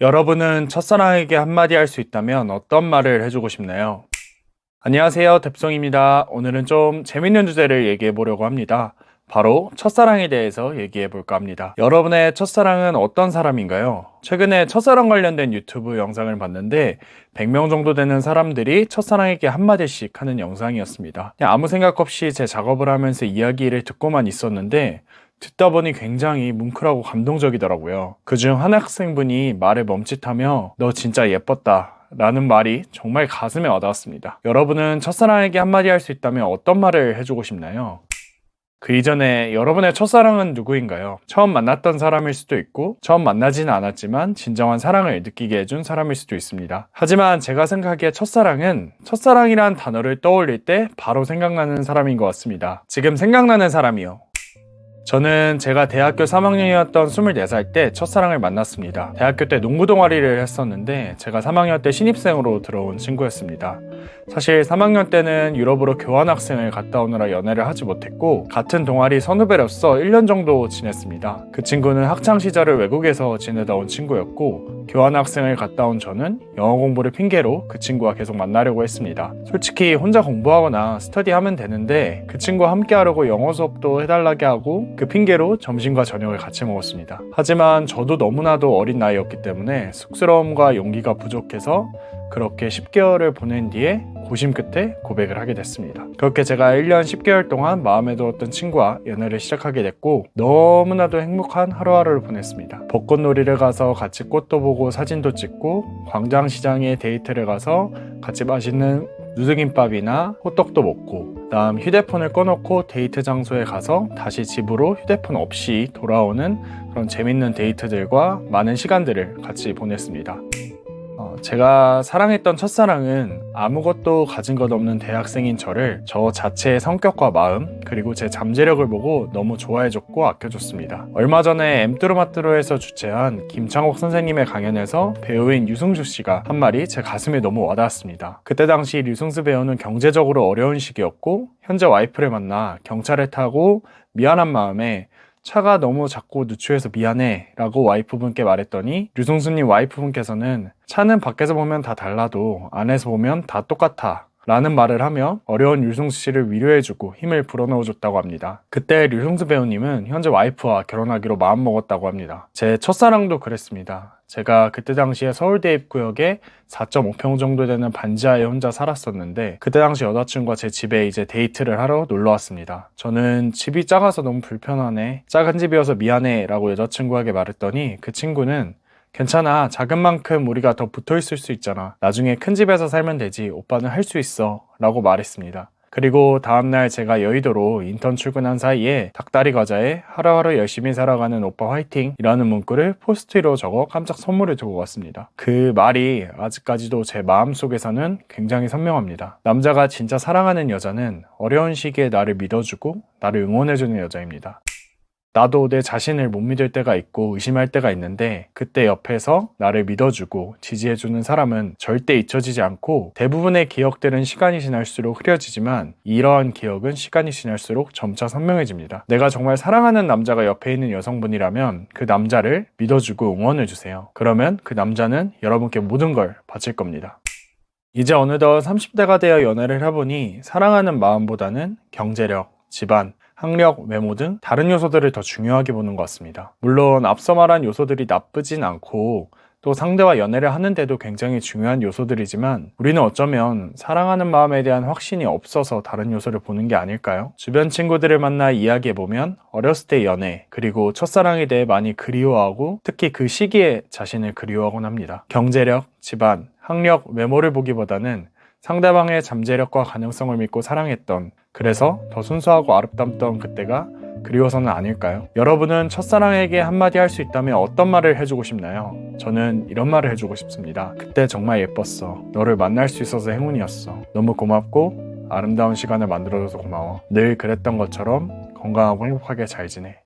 여러분은 첫사랑에게 한마디 할 수 있다면 어떤 말을 해주고 싶나요? 안녕하세요, 뎁송입니다. 오늘은 좀 재밌는 주제를 얘기해 보려고 합니다. 바로 첫사랑에 대해서 얘기해 볼까 합니다. 여러분의 첫사랑은 어떤 사람인가요? 최근에 첫사랑 관련된 유튜브 영상을 봤는데 100명 정도 되는 사람들이 첫사랑에게 한마디씩 하는 영상이었습니다. 그냥 아무 생각 없이 제 작업을 하면서 이야기를 듣고만 있었는데 듣다 보니 굉장히 뭉클하고 감동적이더라고요. 그중 한 학생분이 말을 멈칫하며 너 진짜 예뻤다 라는 말이 정말 가슴에 와닿았습니다. 여러분은 첫사랑에게 한마디 할 수 있다면 어떤 말을 해주고 싶나요? 그 이전에 여러분의 첫사랑은 누구인가요? 처음 만났던 사람일 수도 있고 처음 만나지는 않았지만 진정한 사랑을 느끼게 해준 사람일 수도 있습니다. 하지만 제가 생각하기에 첫사랑은 첫사랑이란 단어를 떠올릴 때 바로 생각나는 사람인 것 같습니다. 지금 생각나는 사람이요. 저는 제가 대학교 3학년이었던 24살 때 첫사랑을 만났습니다. 대학교 때 농구 동아리를 했었는데 제가 3학년 때 신입생으로 들어온 친구였습니다. 사실 3학년 때는 유럽으로 교환학생을 갔다 오느라 연애를 하지 못했고 같은 동아리 선후배로서 1년 정도 지냈습니다. 그 친구는 학창시절을 외국에서 지내다 온 친구였고 교환학생을 갔다 온 저는 영어 공부를 핑계로 그 친구와 계속 만나려고 했습니다. 솔직히 혼자 공부하거나 스터디하면 되는데 그 친구와 함께 하려고 영어 수업도 해달라게 하고 그 핑계로 점심과 저녁을 같이 먹었습니다. 하지만 저도 너무나도 어린 나이였기 때문에 쑥스러움과 용기가 부족해서 그렇게 10개월을 보낸 뒤에 고심 끝에 고백을 하게 됐습니다. 그렇게 제가 1년 10개월 동안 마음에 들었던 친구와 연애를 시작하게 됐고 너무나도 행복한 하루하루를 보냈습니다. 벚꽃놀이를 가서 같이 꽃도 보고 사진도 찍고 광장시장에 데이트를 가서 같이 맛있는 누드김밥이나 호떡도 먹고 그다음 휴대폰을 꺼놓고 데이트 장소에 가서 다시 집으로 휴대폰 없이 돌아오는 그런 재밌는 데이트들과 많은 시간들을 같이 보냈습니다. 제가 사랑했던 첫사랑은 아무것도 가진 것 없는 대학생인 저를 저 자체의 성격과 마음 그리고 제 잠재력을 보고 너무 좋아해줬고 아껴줬습니다. 얼마 전에 엠뚜루마뚜루에서 주최한 김창옥 선생님의 강연에서 배우인 유승수 씨가 한 말이 제 가슴에 너무 와닿았습니다. 그때 당시 유승수 배우는 경제적으로 어려운 시기였고 현재 와이프를 만나 경차를 타고 미안한 마음에 차가 너무 작고 누추해서 미안해 라고 와이프분께 말했더니 류승수님 와이프분께서는 차는 밖에서 보면 다 달라도 안에서 보면 다 똑같아 라는 말을 하며 어려운 류승수 씨를 위로해주고 힘을 불어넣어줬다고 합니다. 그때 류승수 배우님은 현재 와이프와 결혼하기로 마음먹었다고 합니다. 제 첫사랑도 그랬습니다. 제가 그때 당시에 서울대 입구역에 4.5평 정도 되는 반지하에 혼자 살았었는데 그때 당시 여자친구가 제 집에 이제 데이트를 하러 놀러 왔습니다. 저는 집이 작아서 너무 불편하네, 작은 집이어서 미안해 라고 여자친구에게 말했더니 그 친구는 괜찮아, 작은 만큼 우리가 더 붙어 있을 수 있잖아, 나중에 큰 집에서 살면 되지, 오빠는 할 수 있어 라고 말했습니다. 그리고 다음날 제가 여의도로 인턴 출근한 사이에 닭다리 과자에 하루하루 열심히 살아가는 오빠 화이팅 이라는 문구를 포스트로 적어 깜짝 선물을 주고 왔습니다. 그 말이 아직까지도 제 마음속에서는 굉장히 선명합니다. 남자가 진짜 사랑하는 여자는 어려운 시기에 나를 믿어주고 나를 응원해주는 여자입니다. 나도 내 자신을 못 믿을 때가 있고 의심할 때가 있는데 그때 옆에서 나를 믿어주고 지지해주는 사람은 절대 잊혀지지 않고 대부분의 기억들은 시간이 지날수록 흐려지지만 이러한 기억은 시간이 지날수록 점차 선명해집니다. 내가 정말 사랑하는 남자가 옆에 있는 여성분이라면 그 남자를 믿어주고 응원해주세요. 그러면 그 남자는 여러분께 모든 걸 바칠 겁니다. 이제 어느덧 30대가 되어 연애를 해보니 사랑하는 마음보다는 경제력, 집안, 학력, 외모 등 다른 요소들을 더 중요하게 보는 것 같습니다. 물론 앞서 말한 요소들이 나쁘진 않고 또 상대와 연애를 하는데도 굉장히 중요한 요소들이지만 우리는 어쩌면 사랑하는 마음에 대한 확신이 없어서 다른 요소를 보는 게 아닐까요? 주변 친구들을 만나 이야기해보면 어렸을 때 연애 그리고 첫사랑에 대해 많이 그리워하고 특히 그 시기에 자신을 그리워하곤 합니다. 경제력, 집안, 학력, 외모를 보기보다는 상대방의 잠재력과 가능성을 믿고 사랑했던, 그래서 더 순수하고 아름답던 그때가 그리워서는 아닐까요? 여러분은 첫사랑에게 한마디 할 수 있다면 어떤 말을 해주고 싶나요? 저는 이런 말을 해주고 싶습니다. 그때 정말 예뻤어. 너를 만날 수 있어서 행운이었어. 너무 고맙고 아름다운 시간을 만들어줘서 고마워. 늘 그랬던 것처럼 건강하고 행복하게 잘 지내.